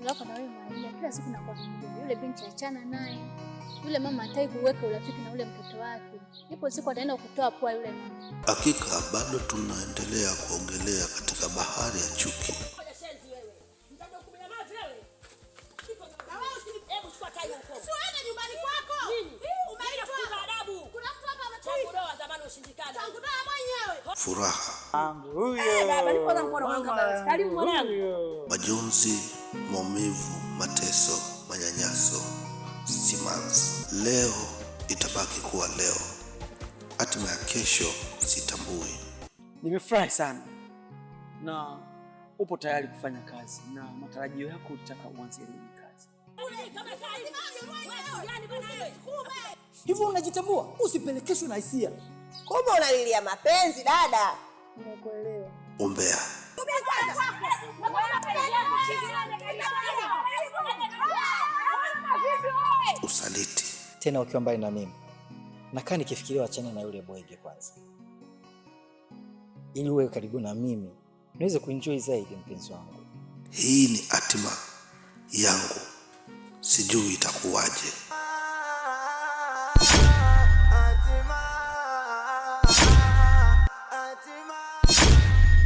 tatizo lako na wewe Maria. Kila siku nakwambia yule binti achana naye. Yule mama hataki kuweka urafiki na yule mtoto wake. Ipo siku ataenda kutoa pua yule mama. Hakika bado tunaendelea kuogelea katika bahari ya chuki. Furaha, majonzi, maumivu, mateso, manyanyaso, simanzi. Leo itabaki kuwa leo. Hatima ya kesho sitambui. Nimefurahi sana na upo tayari kufanya kazi na matarajio yako utaka uanze lini kazi. Hivyo unajitambua, usipelekeshwe na hisia. Kumbe unalilia mapenzi dada. Nimekuelewa. Umbea. Usaliti. Tena ukiwa mbali na mimi. Nakaa nikifikiria achana na yule bwege kwanza. Ili uwe karibu na mimi, niweze kuenjoy zaidi mpenzi wangu. Hii ni hatima yangu. Sijui itakuwaje.